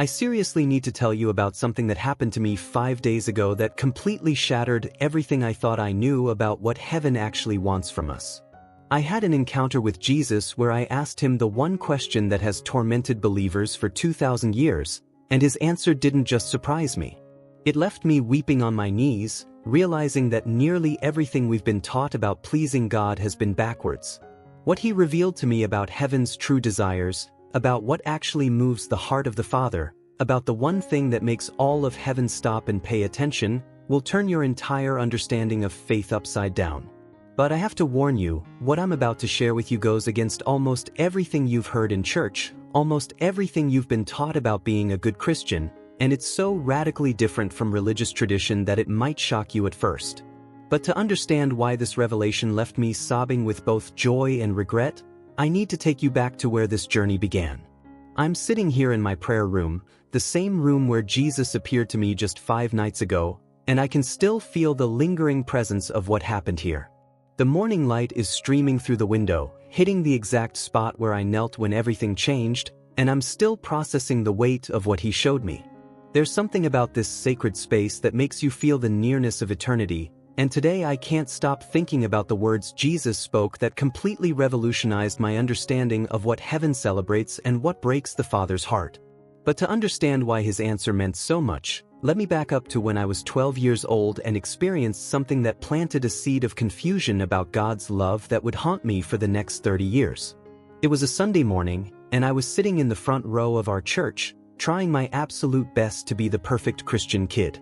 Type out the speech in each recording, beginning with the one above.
I seriously need to tell you about something that happened to me 5 days ago that completely shattered everything I thought I knew about what heaven actually wants from us. I had an encounter with Jesus where I asked him the one question that has tormented believers for 2,000 years, and his answer didn't just surprise me. It left me weeping on my knees, realizing that nearly everything we've been taught about pleasing God has been backwards. What he revealed to me about heaven's true desires, about what actually moves the heart of the Father, about the one thing that makes all of heaven stop and pay attention, will turn your entire understanding of faith upside down. But I have to warn you, what I'm about to share with you goes against almost everything you've heard in church, almost everything you've been taught about being a good Christian, and it's so radically different from religious tradition that it might shock you at first. But to understand why this revelation left me sobbing with both joy and regret, I need to take you back to where this journey began. I'm sitting here in my prayer room, the same room where Jesus appeared to me just 5 nights ago, and I can still feel the lingering presence of what happened here. The morning light is streaming through the window, hitting the exact spot where I knelt when everything changed, and I'm still processing the weight of what he showed me. There's something about this sacred space that makes you feel the nearness of eternity, and today I can't stop thinking about the words Jesus spoke that completely revolutionized my understanding of what heaven celebrates and what breaks the Father's heart. But to understand why his answer meant so much, let me back up to when I was 12 years old and experienced something that planted a seed of confusion about God's love that would haunt me for the next 30 years. It was a Sunday morning, and I was sitting in the front row of our church, trying my absolute best to be the perfect Christian kid.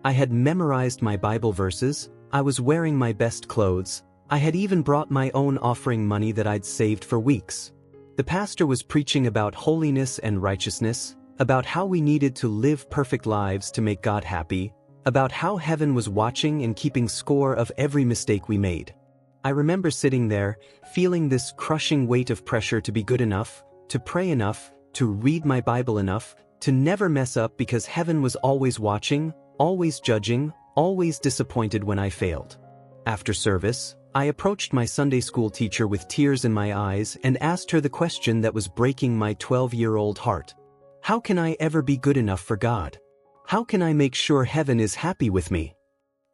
I had memorized my Bible verses, I was wearing my best clothes, I had even brought my own offering money that I'd saved for weeks. The pastor was preaching about holiness and righteousness, about how we needed to live perfect lives to make God happy, about how heaven was watching and keeping score of every mistake we made. I remember sitting there, feeling this crushing weight of pressure to be good enough, to pray enough, to read my Bible enough, to never mess up because heaven was always watching, always judging, always disappointed when I failed. After service, I approached my Sunday school teacher with tears in my eyes and asked her the question that was breaking my 12-year-old heart. How can I ever be good enough for God? How can I make sure heaven is happy with me?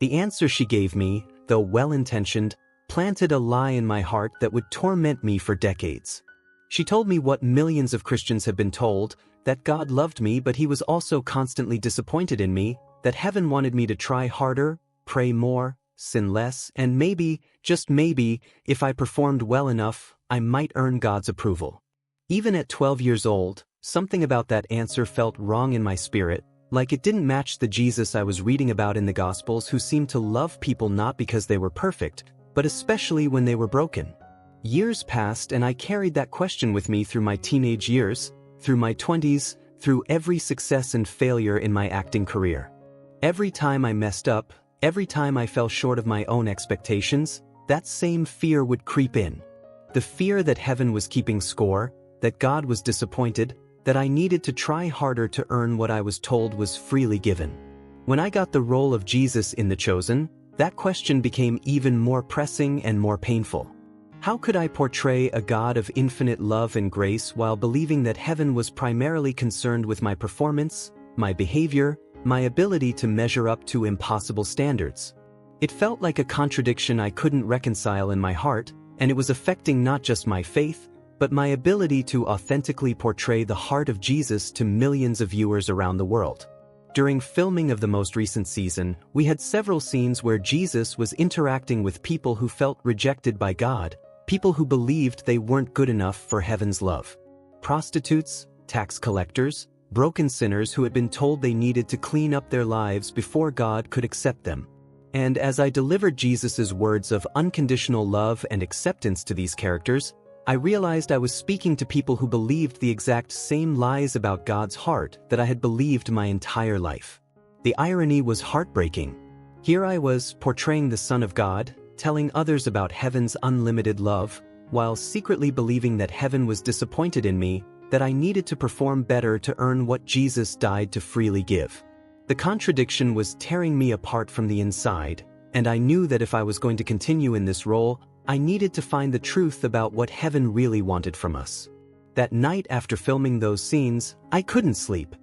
The answer she gave me, though well-intentioned, planted a lie in my heart that would torment me for decades. She told me what millions of Christians have been told, that God loved me but he was also constantly disappointed in me, that heaven wanted me to try harder, pray more, sin less, and maybe, just maybe, if I performed well enough, I might earn God's approval. Even at 12 years old, something about that answer felt wrong in my spirit, like it didn't match the Jesus I was reading about in the Gospels who seemed to love people not because they were perfect, but especially when they were broken. Years passed and I carried that question with me through my teenage years, through my 20s, through every success and failure in my acting career. Every time I messed up, every time I fell short of my own expectations, that same fear would creep in. The fear that heaven was keeping score, that God was disappointed, that I needed to try harder to earn what I was told was freely given. When I got the role of Jesus in The Chosen, that question became even more pressing and more painful. How could I portray a God of infinite love and grace while believing that heaven was primarily concerned with my performance, my behavior, my ability to measure up to impossible standards? It felt like a contradiction I couldn't reconcile in my heart, and it was affecting not just my faith, but my ability to authentically portray the heart of Jesus to millions of viewers around the world. During filming of the most recent season, we had several scenes where Jesus was interacting with people who felt rejected by God, people who believed they weren't good enough for heaven's love. Prostitutes, tax collectors, broken sinners who had been told they needed to clean up their lives before God could accept them. And as I delivered Jesus' words of unconditional love and acceptance to these characters, I realized I was speaking to people who believed the exact same lies about God's heart that I had believed my entire life. The irony was heartbreaking. Here I was, portraying the Son of God, telling others about heaven's unlimited love, while secretly believing that heaven was disappointed in me, that I needed to perform better to earn what Jesus died to freely give. The contradiction was tearing me apart from the inside, and I knew that if I was going to continue in this role, I needed to find the truth about what heaven really wanted from us. That night after filming those scenes, I couldn't sleep.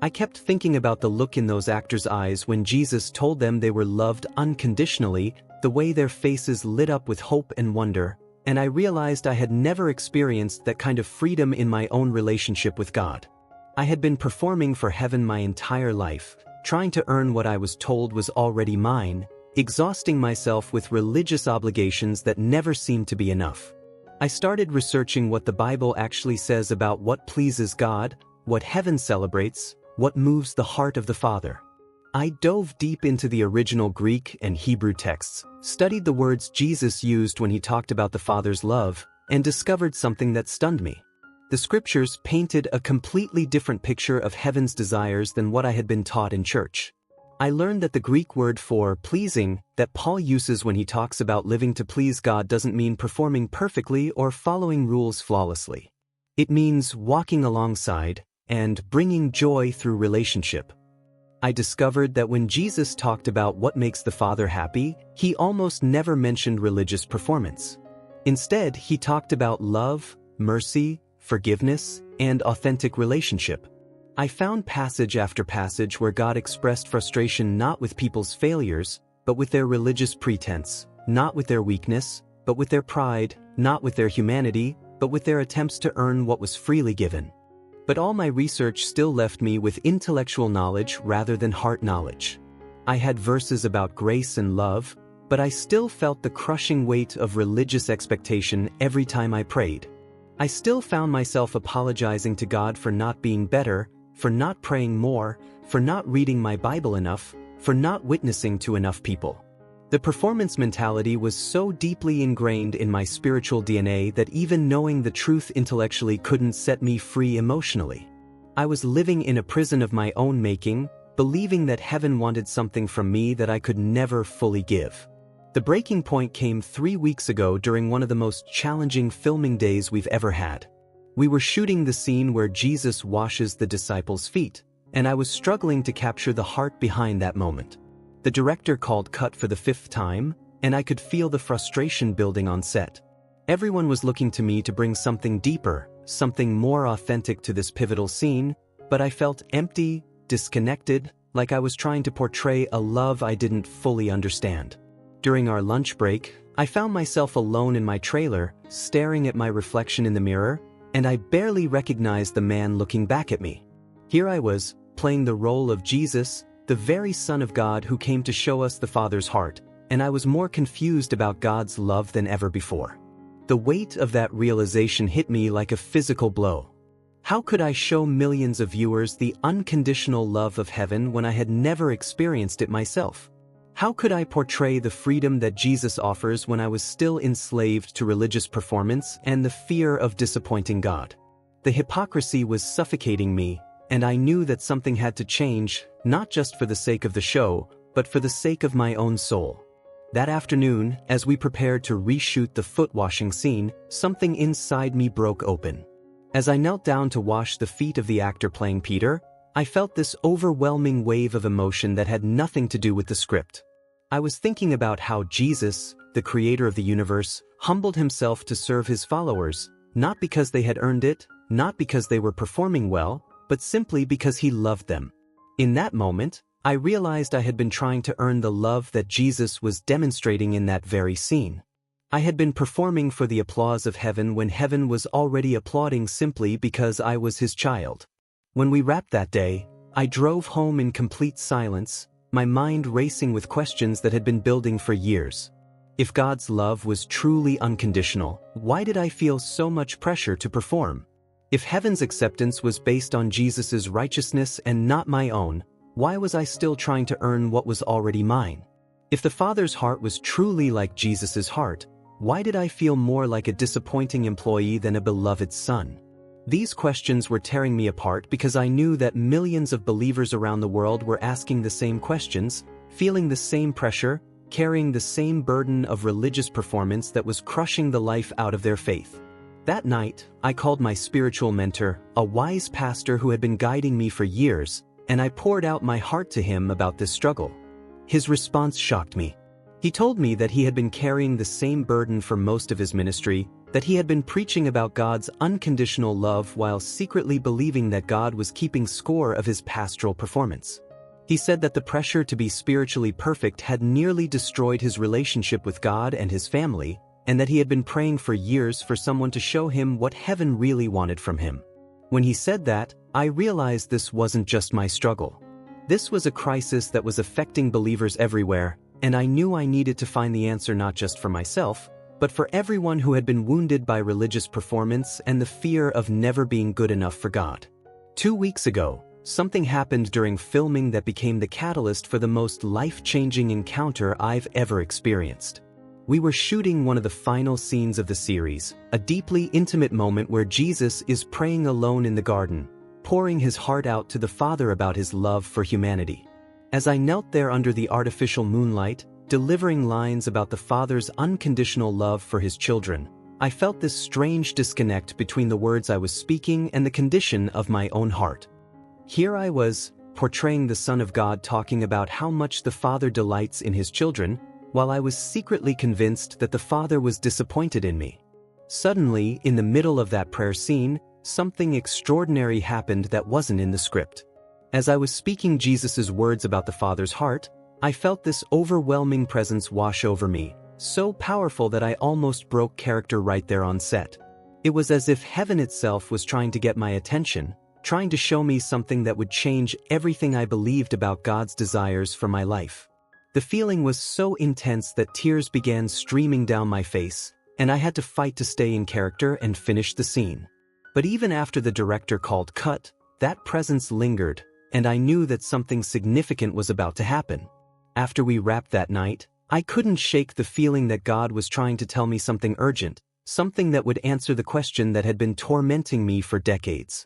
I kept thinking about the look in those actors' eyes when Jesus told them they were loved unconditionally, the way their faces lit up with hope and wonder, and I realized I had never experienced that kind of freedom in my own relationship with God. I had been performing for heaven my entire life, trying to earn what I was told was already mine, exhausting myself with religious obligations that never seemed to be enough. I started researching what the Bible actually says about what pleases God, what heaven celebrates, what moves the heart of the Father. I dove deep into the original Greek and Hebrew texts, studied the words Jesus used when he talked about the Father's love, and discovered something that stunned me. The scriptures painted a completely different picture of heaven's desires than what I had been taught in church. I learned that the Greek word for pleasing that Paul uses when he talks about living to please God doesn't mean performing perfectly or following rules flawlessly. It means walking alongside and bringing joy through relationship. I discovered that when Jesus talked about what makes the Father happy, he almost never mentioned religious performance. Instead, he talked about love, mercy, forgiveness, and authentic relationship. I found passage after passage where God expressed frustration not with people's failures, but with their religious pretense, not with their weakness, but with their pride, not with their humanity, but with their attempts to earn what was freely given. But all my research still left me with intellectual knowledge rather than heart knowledge. I had verses about grace and love, but I still felt the crushing weight of religious expectation every time I prayed. I still found myself apologizing to God for not being better, for not praying more, for not reading my Bible enough, for not witnessing to enough people. The performance mentality was so deeply ingrained in my spiritual DNA that even knowing the truth intellectually couldn't set me free emotionally. I was living in a prison of my own making, believing that heaven wanted something from me that I could never fully give. The breaking point came 3 weeks ago during one of the most challenging filming days we've ever had. We were shooting the scene where Jesus washes the disciples' feet, and I was struggling to capture the heart behind that moment. The director called cut for the 5th time, and I could feel the frustration building on set. Everyone was looking to me to bring something deeper, something more authentic to this pivotal scene, but I felt empty, disconnected, like I was trying to portray a love I didn't fully understand. During our lunch break, I found myself alone in my trailer, staring at my reflection in the mirror, and I barely recognized the man looking back at me. Here I was, playing the role of Jesus, the very Son of God who came to show us the Father's heart, and I was more confused about God's love than ever before. The weight of that realization hit me like a physical blow. How could I show millions of viewers the unconditional love of heaven when I had never experienced it myself? How could I portray the freedom that Jesus offers when I was still enslaved to religious performance and the fear of disappointing God? The hypocrisy was suffocating me, and I knew that something had to change, not just for the sake of the show, but for the sake of my own soul. That afternoon, as we prepared to reshoot the foot-washing scene, something inside me broke open. As I knelt down to wash the feet of the actor playing Peter, I felt this overwhelming wave of emotion that had nothing to do with the script. I was thinking about how Jesus, the creator of the universe, humbled himself to serve his followers, not because they had earned it, not because they were performing well, but simply because he loved them. In that moment, I realized I had been trying to earn the love that Jesus was demonstrating in that very scene. I had been performing for the applause of heaven when heaven was already applauding simply because I was his child. When we wrapped that day, I drove home in complete silence, my mind racing with questions that had been building for years. If God's love was truly unconditional, why did I feel so much pressure to perform? If heaven's acceptance was based on Jesus' righteousness and not my own, why was I still trying to earn what was already mine? If the Father's heart was truly like Jesus' heart, why did I feel more like a disappointing employee than a beloved son? These questions were tearing me apart because I knew that millions of believers around the world were asking the same questions, feeling the same pressure, carrying the same burden of religious performance that was crushing the life out of their faith. That night, I called my spiritual mentor, a wise pastor who had been guiding me for years, and I poured out my heart to him about this struggle. His response shocked me. He told me that he had been carrying the same burden for most of his ministry, that he had been preaching about God's unconditional love while secretly believing that God was keeping score of his pastoral performance. He said that the pressure to be spiritually perfect had nearly destroyed his relationship with God and his family, and that he had been praying for years for someone to show him what heaven really wanted from him. When he said that, I realized this wasn't just my struggle. This was a crisis that was affecting believers everywhere, and I knew I needed to find the answer not just for myself, but for everyone who had been wounded by religious performance and the fear of never being good enough for God. 2 weeks ago, something happened during filming that became the catalyst for the most life-changing encounter I've ever experienced. We were shooting one of the final scenes of the series, a deeply intimate moment where Jesus is praying alone in the garden, pouring his heart out to the Father about his love for humanity. As I knelt there under the artificial moonlight, delivering lines about the Father's unconditional love for his children, I felt this strange disconnect between the words I was speaking and the condition of my own heart. Here I was, portraying the Son of God talking about how much the Father delights in his children, while I was secretly convinced that the Father was disappointed in me. Suddenly, in the middle of that prayer scene, something extraordinary happened that wasn't in the script. As I was speaking Jesus' words about the Father's heart, I felt this overwhelming presence wash over me, so powerful that I almost broke character right there on set. It was as if heaven itself was trying to get my attention, trying to show me something that would change everything I believed about God's desires for my life. The feeling was so intense that tears began streaming down my face, and I had to fight to stay in character and finish the scene. But even after the director called cut, that presence lingered, and I knew that something significant was about to happen. After we wrapped that night, I couldn't shake the feeling that God was trying to tell me something urgent, something that would answer the question that had been tormenting me for decades.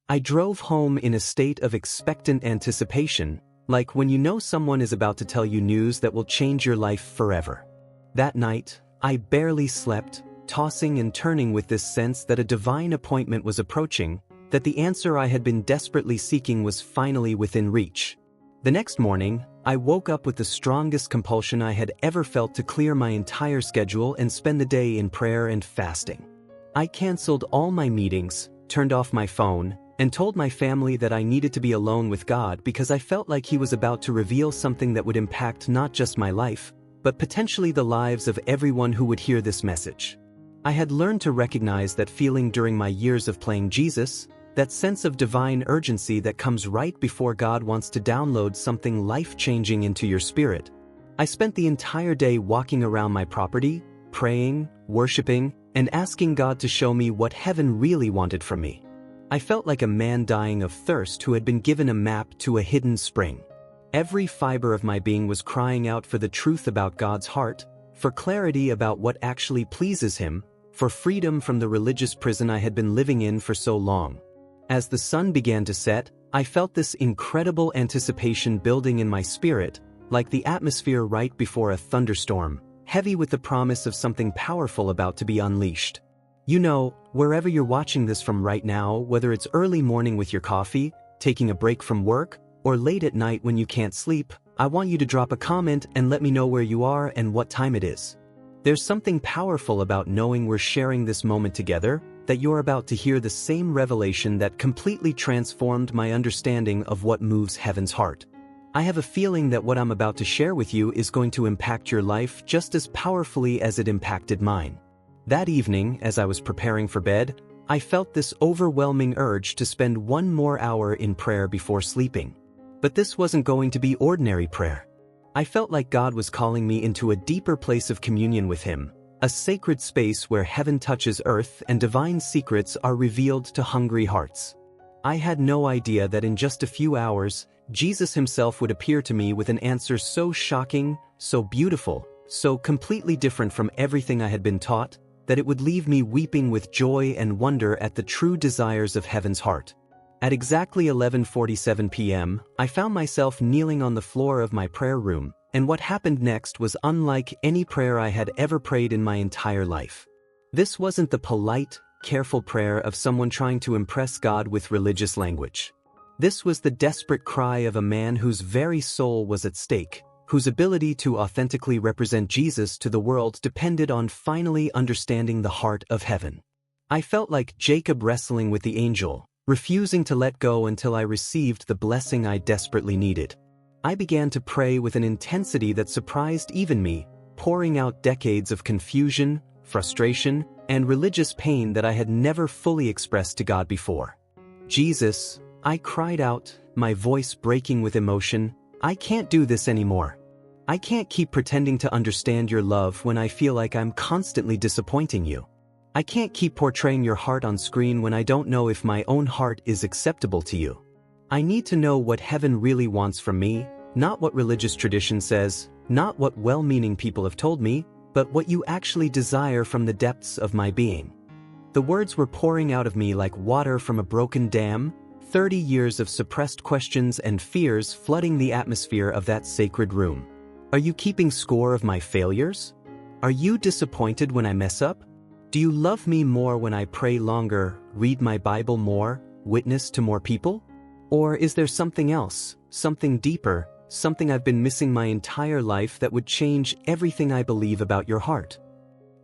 I drove home in a state of expectant anticipation, like when you know someone is about to tell you news that will change your life forever. That night, I barely slept, tossing and turning with this sense that a divine appointment was approaching, that the answer I had been desperately seeking was finally within reach. The next morning, I woke up with the strongest compulsion I had ever felt to clear my entire schedule and spend the day in prayer and fasting. I canceled all my meetings, turned off my phone, and told my family that I needed to be alone with God because I felt like he was about to reveal something that would impact not just my life, but potentially the lives of everyone who would hear this message. I had learned to recognize that feeling during my years of playing Jesus, that sense of divine urgency that comes right before God wants to download something life-changing into your spirit. I spent the entire day walking around my property, praying, worshiping, and asking God to show me what heaven really wanted from me. I felt like a man dying of thirst who had been given a map to a hidden spring. Every fiber of my being was crying out for the truth about God's heart, for clarity about what actually pleases him, for freedom from the religious prison I had been living in for so long. As the sun began to set, I felt this incredible anticipation building in my spirit, like the atmosphere right before a thunderstorm, heavy with the promise of something powerful about to be unleashed. You know, wherever you're watching this from right now, whether it's early morning with your coffee, taking a break from work, or late at night when you can't sleep, I want you to drop a comment and let me know where you are and what time it is. There's something powerful about knowing we're sharing this moment together, that you're about to hear the same revelation that completely transformed my understanding of what moves heaven's heart. I have a feeling that what I'm about to share with you is going to impact your life just as powerfully as it impacted mine. That evening, as I was preparing for bed, I felt this overwhelming urge to spend one more hour in prayer before sleeping. But this wasn't going to be ordinary prayer. I felt like God was calling me into a deeper place of communion with him, a sacred space where heaven touches earth and divine secrets are revealed to hungry hearts. I had no idea that in just a few hours, Jesus himself would appear to me with an answer so shocking, so beautiful, so completely different from everything I had been taught, that it would leave me weeping with joy and wonder at the true desires of heaven's heart. At exactly 11:47 p.m., I found myself kneeling on the floor of my prayer room, and what happened next was unlike any prayer I had ever prayed in my entire life. This wasn't the polite, careful prayer of someone trying to impress God with religious language. This was the desperate cry of a man whose very soul was at stake, whose ability to authentically represent Jesus to the world depended on finally understanding the heart of heaven. I felt like Jacob wrestling with the angel, refusing to let go until I received the blessing I desperately needed. I began to pray with an intensity that surprised even me, pouring out decades of confusion, frustration, and religious pain that I had never fully expressed to God before. Jesus, I cried out, my voice breaking with emotion, I can't do this anymore. I can't keep pretending to understand your love when I feel like I'm constantly disappointing you. I can't keep portraying your heart on screen when I don't know if my own heart is acceptable to you. I need to know what heaven really wants from me, not what religious tradition says, not what well-meaning people have told me, but what you actually desire from the depths of my being. The words were pouring out of me like water from a broken dam, 30 years of suppressed questions and fears flooding the atmosphere of that sacred room. Are you keeping score of my failures? Are you disappointed when I mess up? Do you love me more when I pray longer, read my Bible more, witness to more people? Or is there something else, something deeper, something I've been missing my entire life that would change everything I believe about your heart?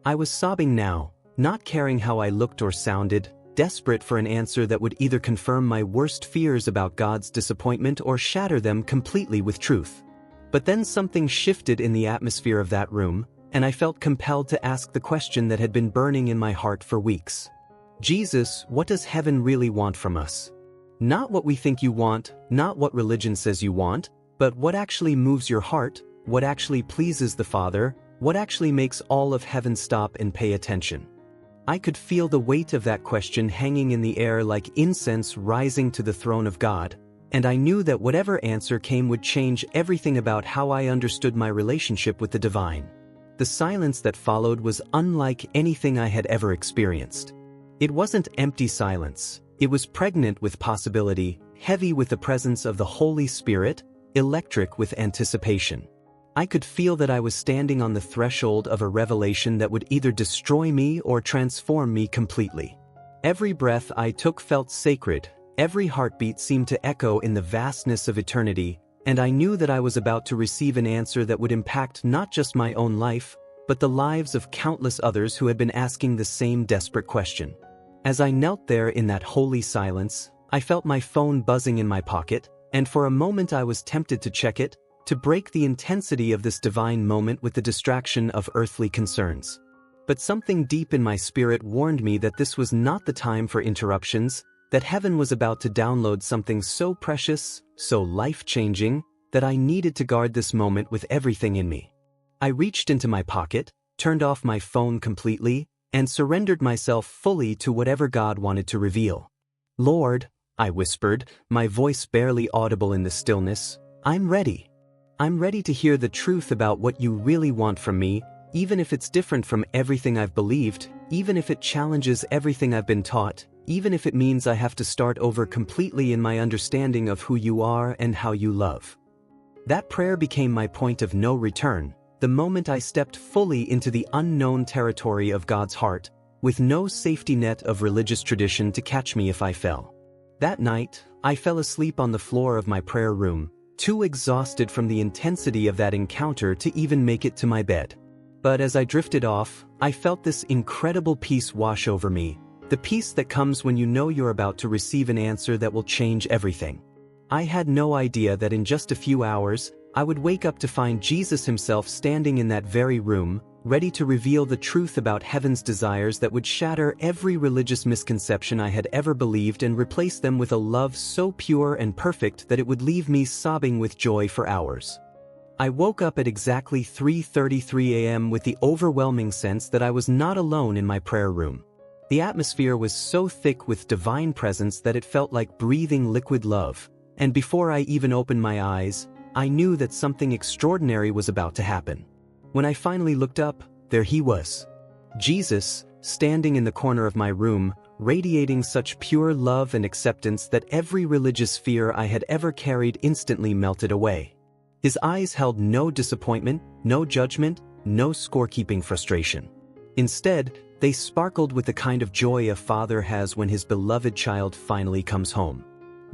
I was sobbing now, not caring how I looked or sounded, desperate for an answer that would either confirm my worst fears about God's disappointment or shatter them completely with truth. But then something shifted in the atmosphere of that room, and I felt compelled to ask the question that had been burning in my heart for weeks. Jesus, what does heaven really want from us? Not what we think you want, not what religion says you want, but what actually moves your heart, what actually pleases the Father, what actually makes all of heaven stop and pay attention. I could feel the weight of that question hanging in the air like incense rising to the throne of God, and I knew that whatever answer came would change everything about how I understood my relationship with the divine. The silence that followed was unlike anything I had ever experienced. It wasn't empty silence, it was pregnant with possibility, heavy with the presence of the Holy Spirit, electric with anticipation. I could feel that I was standing on the threshold of a revelation that would either destroy me or transform me completely. Every breath I took felt sacred, every heartbeat seemed to echo in the vastness of eternity, and I knew that I was about to receive an answer that would impact not just my own life, but the lives of countless others who had been asking the same desperate question. As I knelt there in that holy silence, I felt my phone buzzing in my pocket, and for a moment I was tempted to check it, to break the intensity of this divine moment with the distraction of earthly concerns. But something deep in my spirit warned me that this was not the time for interruptions, that heaven was about to download something so precious, so life-changing, that I needed to guard this moment with everything in me. I reached into my pocket, turned off my phone completely, and surrendered myself fully to whatever God wanted to reveal. Lord, I whispered, my voice barely audible in the stillness, I'm ready. I'm ready to hear the truth about what you really want from me, even if it's different from everything I've believed, even if it challenges everything I've been taught, even if it means I have to start over completely in my understanding of who you are and how you love. That prayer became my point of no return, the moment I stepped fully into the unknown territory of God's heart, with no safety net of religious tradition to catch me if I fell. That night, I fell asleep on the floor of my prayer room, too exhausted from the intensity of that encounter to even make it to my bed. But as I drifted off, I felt this incredible peace wash over me, the peace that comes when you know you're about to receive an answer that will change everything. I had no idea that in just a few hours, I would wake up to find Jesus himself standing in that very room, ready to reveal the truth about heaven's desires that would shatter every religious misconception I had ever believed and replace them with a love so pure and perfect that it would leave me sobbing with joy for hours. I woke up at exactly 3:33 a.m. with the overwhelming sense that I was not alone in my prayer room. The atmosphere was so thick with divine presence that it felt like breathing liquid love, and before I even opened my eyes, I knew that something extraordinary was about to happen. When I finally looked up, there he was. Jesus, standing in the corner of my room, radiating such pure love and acceptance that every religious fear I had ever carried instantly melted away. His eyes held no disappointment, no judgment, no scorekeeping frustration. Instead, they sparkled with the kind of joy a father has when his beloved child finally comes home.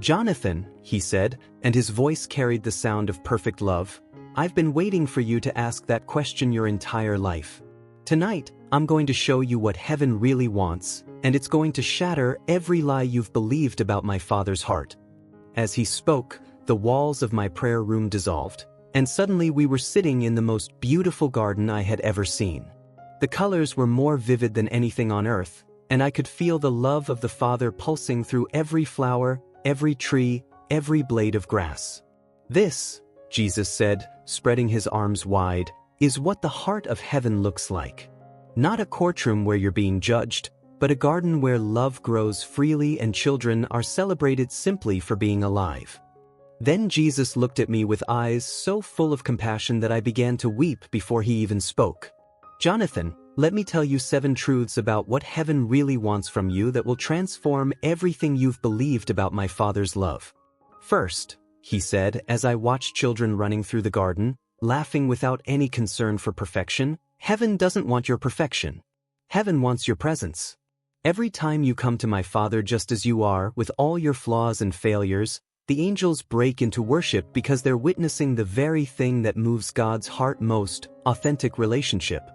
"Jonathan," he said, and his voice carried the sound of perfect love, I've been waiting for you to ask that question your entire life. Tonight, I'm going to show you what heaven really wants, and it's going to shatter every lie you've believed about my Father's heart." As he spoke, the walls of my prayer room dissolved, and suddenly we were sitting in the most beautiful garden I had ever seen. The colors were more vivid than anything on earth, and I could feel the love of the Father pulsing through every flower, every tree, every blade of grass. "This," Jesus said, spreading his arms wide, "is what the heart of heaven looks like. Not a courtroom where you're being judged, but a garden where love grows freely and children are celebrated simply for being alive." Then Jesus looked at me with eyes so full of compassion that I began to weep before he even spoke. "Jonathan, let me tell you 7 truths about what heaven really wants from you that will transform everything you've believed about my Father's love." "First," he said as I watched children running through the garden, laughing without any concern for perfection, "heaven doesn't want your perfection. Heaven wants your presence. Every time you come to my Father just as you are, with all your flaws and failures, the angels break into worship because they're witnessing the very thing that moves God's heart most: authentic relationship.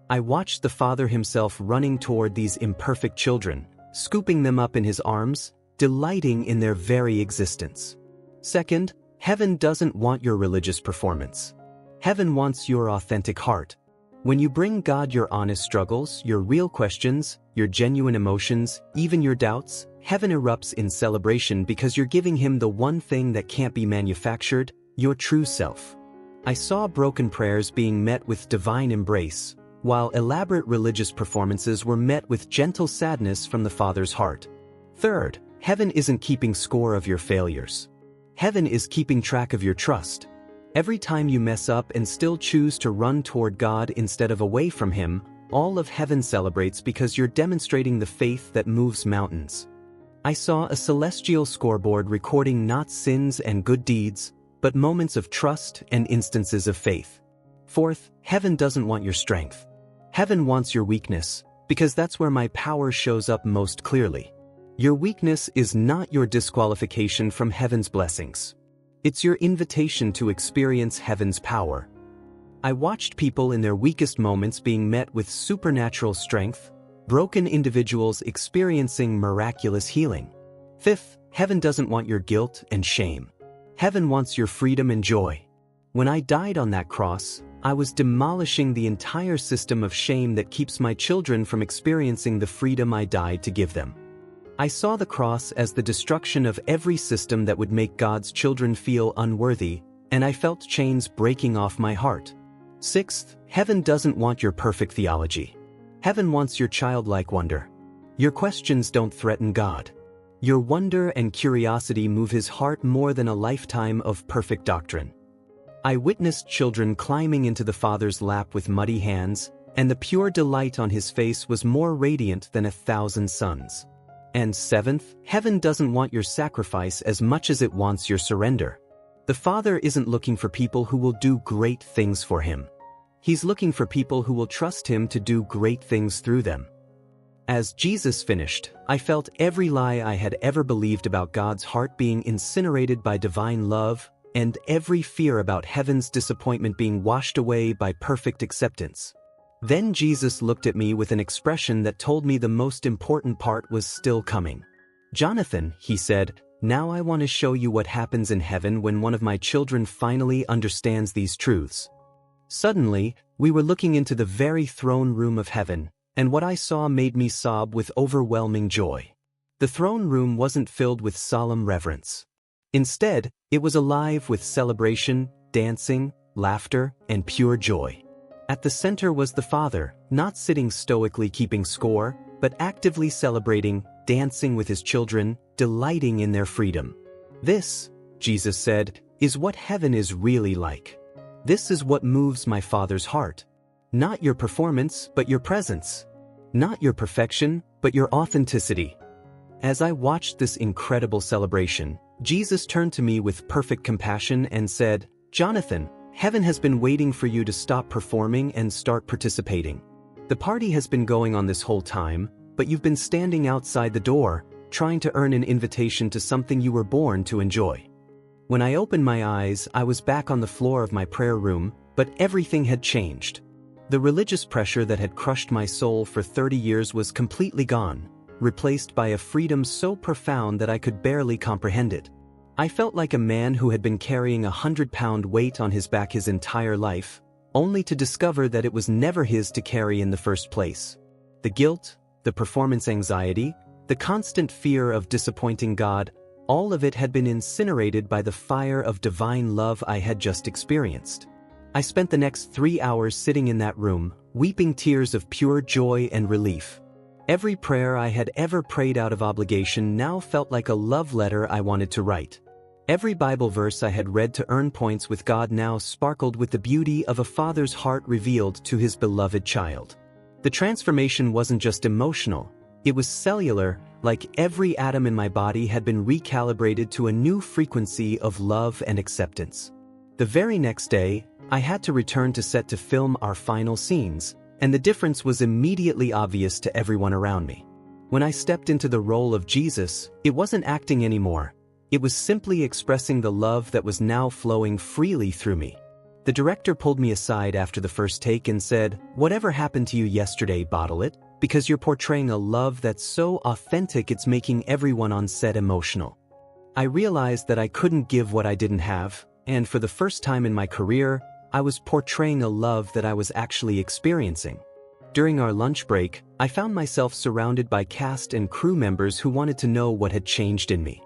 I watched the Father himself running toward these imperfect children, scooping them up in his arms, delighting in their very existence. Second, heaven doesn't want your religious performance. Heaven wants your authentic heart. When you bring God your honest struggles, your real questions, your genuine emotions, even your doubts, heaven erupts in celebration because you're giving him the one thing that can't be manufactured: your true self. I saw broken prayers being met with divine embrace, while elaborate religious performances were met with gentle sadness from the Father's heart. Third, heaven isn't keeping score of your failures. Heaven is keeping track of your trust. Every time you mess up and still choose to run toward God instead of away from him, all of heaven celebrates because you're demonstrating the faith that moves mountains. I saw a celestial scoreboard recording not sins and good deeds, but moments of trust and instances of faith. Fourth, heaven doesn't want your strength. Heaven wants your weakness, because that's where my power shows up most clearly. Your weakness is not your disqualification from heaven's blessings. It's your invitation to experience heaven's power. I watched people in their weakest moments being met with supernatural strength, broken individuals experiencing miraculous healing. Fifth, heaven doesn't want your guilt and shame. Heaven wants your freedom and joy. When I died on that cross, I was demolishing the entire system of shame that keeps my children from experiencing the freedom I died to give them. I saw the cross as the destruction of every system that would make God's children feel unworthy, and I felt chains breaking off my heart. Sixth, heaven doesn't want your perfect theology. Heaven wants your childlike wonder. Your questions don't threaten God. Your wonder and curiosity move his heart more than a lifetime of perfect doctrine. I witnessed children climbing into the Father's lap with muddy hands, and the pure delight on his face was more radiant than 1,000 suns. And seventh, heaven doesn't want your sacrifice as much as it wants your surrender. The Father isn't looking for people who will do great things for him. He's looking for people who will trust him to do great things through them. As Jesus finished, I felt every lie I had ever believed about God's heart being incinerated by divine love, and every fear about heaven's disappointment being washed away by perfect acceptance. Then Jesus looked at me with an expression that told me the most important part was still coming. "Jonathan," he said, "now I want to show you what happens in heaven when one of my children finally understands these truths." Suddenly, we were looking into the very throne room of heaven, and what I saw made me sob with overwhelming joy. The throne room wasn't filled with solemn reverence. Instead, it was alive with celebration, dancing, laughter, and pure joy. At the center was the Father, not sitting stoically keeping score, but actively celebrating, dancing with his children, delighting in their freedom. "This," Jesus said, "is what heaven is really like. This is what moves my Father's heart. Not your performance, but your presence. Not your perfection, but your authenticity." As I watched this incredible celebration, Jesus turned to me with perfect compassion and said, "Jonathan, heaven has been waiting for you to stop performing and start participating. The party has been going on this whole time, but you've been standing outside the door, trying to earn an invitation to something you were born to enjoy. When I opened my eyes, I was back on the floor of my prayer room, but everything had changed. The religious pressure that had crushed my soul for 30 years was completely gone, replaced by a freedom so profound that I could barely comprehend it. I felt like a man who had been carrying a 100-pound weight on his back his entire life, only to discover that it was never his to carry in the first place. The guilt, the performance anxiety, the constant fear of disappointing God, all of it had been incinerated by the fire of divine love I had just experienced. I spent the next 3 hours sitting in that room, weeping tears of pure joy and relief. Every prayer I had ever prayed out of obligation now felt like a love letter I wanted to write. Every Bible verse I had read to earn points with God now sparkled with the beauty of a father's heart revealed to his beloved child. The transformation wasn't just emotional, it was cellular, like every atom in my body had been recalibrated to a new frequency of love and acceptance. The very next day, I had to return to set to film our final scenes, and the difference was immediately obvious to everyone around me. When I stepped into the role of Jesus, it wasn't acting anymore. It was simply expressing the love that was now flowing freely through me. The director pulled me aside after the first take and said, "Whatever happened to you yesterday, bottle it, because you're portraying a love that's so authentic it's making everyone on set emotional." I realized that I couldn't give what I didn't have, and for the first time in my career, I was portraying a love that I was actually experiencing. During our lunch break, I found myself surrounded by cast and crew members who wanted to know what had changed in me.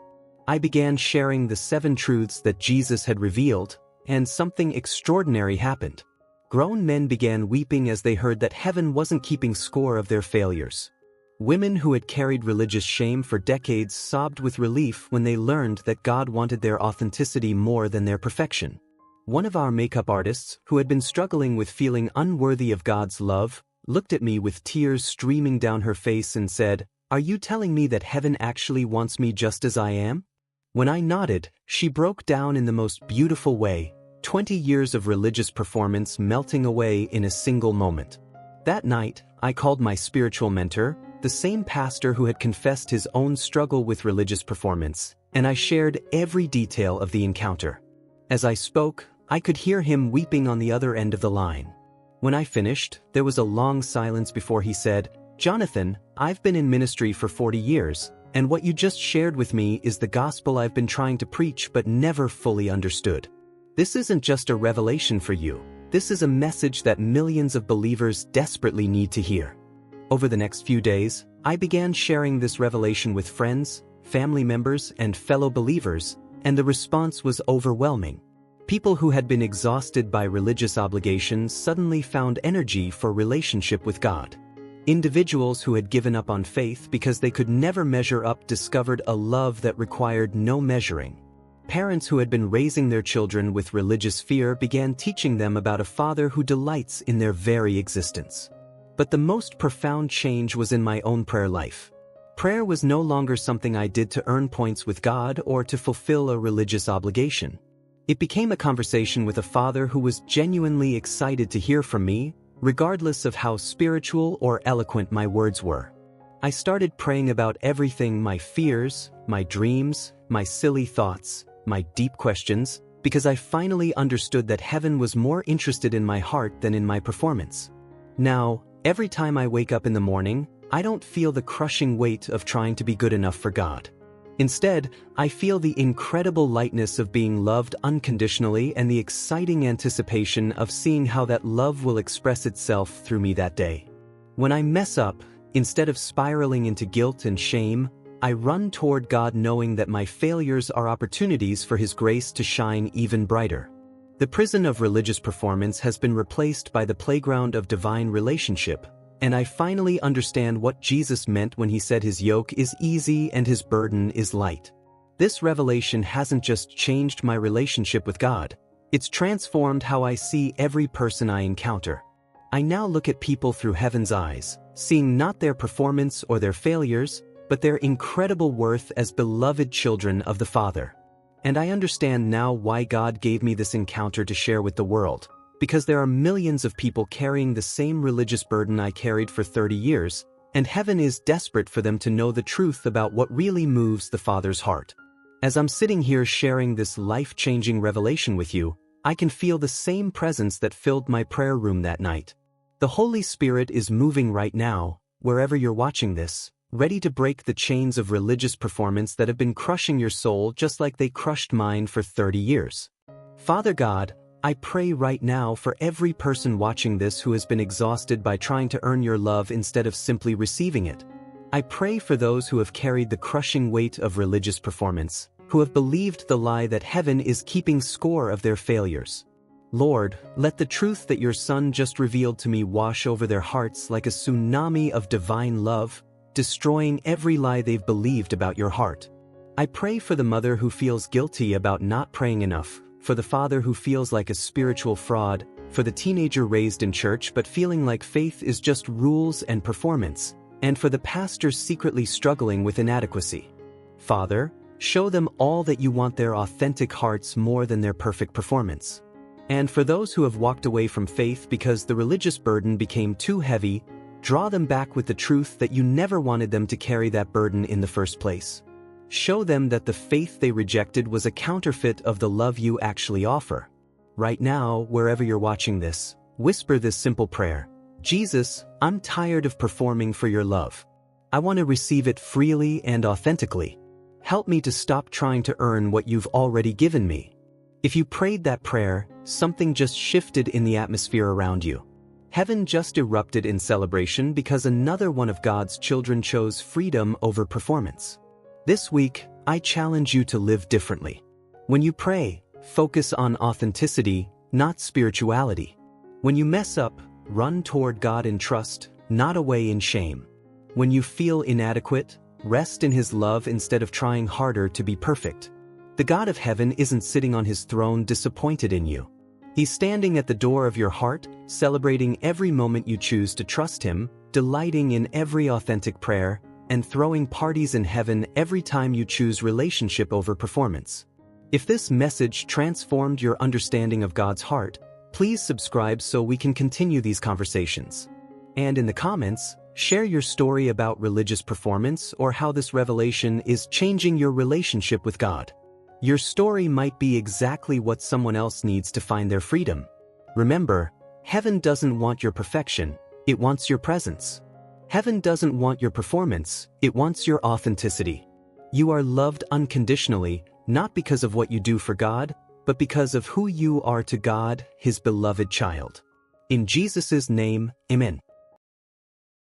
I began sharing the 7 truths that Jesus had revealed, and something extraordinary happened. Grown men began weeping as they heard that heaven wasn't keeping score of their failures. Women who had carried religious shame for decades sobbed with relief when they learned that God wanted their authenticity more than their perfection. One of our makeup artists, who had been struggling with feeling unworthy of God's love, looked at me with tears streaming down her face and said, "Are you telling me that heaven actually wants me just as I am?" When I nodded, she broke down in the most beautiful way, 20 years of religious performance melting away in a single moment. That night, I called my spiritual mentor, the same pastor who had confessed his own struggle with religious performance, and I shared every detail of the encounter. As I spoke, I could hear him weeping on the other end of the line. When I finished, there was a long silence before he said, "Jonathan, I've been in ministry for 40 years, and what you just shared with me is the gospel I've been trying to preach but never fully understood. This isn't just a revelation for you. This is a message that millions of believers desperately need to hear." Over the next few days, I began sharing this revelation with friends, family members, and fellow believers, and the response was overwhelming. People who had been exhausted by religious obligations suddenly found energy for relationship with God. Individuals who had given up on faith because they could never measure up discovered a love that required no measuring. Parents who had been raising their children with religious fear began teaching them about a Father who delights in their very existence. But the most profound change was in my own prayer life. Prayer was no longer something I did to earn points with God or to fulfill a religious obligation. It became a conversation with a Father who was genuinely excited to hear from me, regardless of how spiritual or eloquent my words were. I started praying about everything: my fears, my dreams, my silly thoughts, my deep questions, because I finally understood that heaven was more interested in my heart than in my performance. Now, every time I wake up in the morning, I don't feel the crushing weight of trying to be good enough for God. Instead, I feel the incredible lightness of being loved unconditionally and the exciting anticipation of seeing how that love will express itself through me that day. When I mess up, instead of spiraling into guilt and shame, I run toward God knowing that my failures are opportunities for His grace to shine even brighter. The prison of religious performance has been replaced by the playground of divine relationship, and I finally understand what Jesus meant when He said His yoke is easy and His burden is light. This revelation hasn't just changed my relationship with God, it's transformed how I see every person I encounter. I now look at people through heaven's eyes, seeing not their performance or their failures, but their incredible worth as beloved children of the Father. And I understand now why God gave me this encounter to share with the world, because there are millions of people carrying the same religious burden I carried for 30 years, and heaven is desperate for them to know the truth about what really moves the Father's heart. As I'm sitting here sharing this life-changing revelation with you, I can feel the same presence that filled my prayer room that night. The Holy Spirit is moving right now, wherever you're watching this, ready to break the chains of religious performance that have been crushing your soul just like they crushed mine for 30 years. Father God, I pray right now for every person watching this who has been exhausted by trying to earn your love instead of simply receiving it. I pray for those who have carried the crushing weight of religious performance, who have believed the lie that heaven is keeping score of their failures. Lord, let the truth that your Son just revealed to me wash over their hearts like a tsunami of divine love, destroying every lie they've believed about your heart. I pray for the mother who feels guilty about not praying enough, for the father who feels like a spiritual fraud, for the teenager raised in church but feeling like faith is just rules and performance, and for the pastor secretly struggling with inadequacy. Father, show them all that you want their authentic hearts more than their perfect performance. And for those who have walked away from faith because the religious burden became too heavy, draw them back with the truth that you never wanted them to carry that burden in the first place. Show them that the faith they rejected was a counterfeit of the love you actually offer. Right now, wherever you're watching this, whisper this simple prayer: Jesus, I'm tired of performing for your love. I want to receive it freely and authentically. Help me to stop trying to earn what you've already given me. If you prayed that prayer, something just shifted in the atmosphere around you. Heaven just erupted in celebration because another one of God's children chose freedom over performance. This week, I challenge you to live differently. When you pray, focus on authenticity, not spirituality. When you mess up, run toward God in trust, not away in shame. When you feel inadequate, rest in His love instead of trying harder to be perfect. The God of heaven isn't sitting on His throne disappointed in you. He's standing at the door of your heart, celebrating every moment you choose to trust Him, delighting in every authentic prayer, and throwing parties in heaven every time you choose relationship over performance. If this message transformed your understanding of God's heart, please subscribe so we can continue these conversations. And in the comments, share your story about religious performance or how this revelation is changing your relationship with God. Your story might be exactly what someone else needs to find their freedom. Remember, heaven doesn't want your perfection, it wants your presence. Heaven doesn't want your performance, it wants your authenticity. You are loved unconditionally, not because of what you do for God, but because of who you are to God, His beloved child. In Jesus' name, Amen.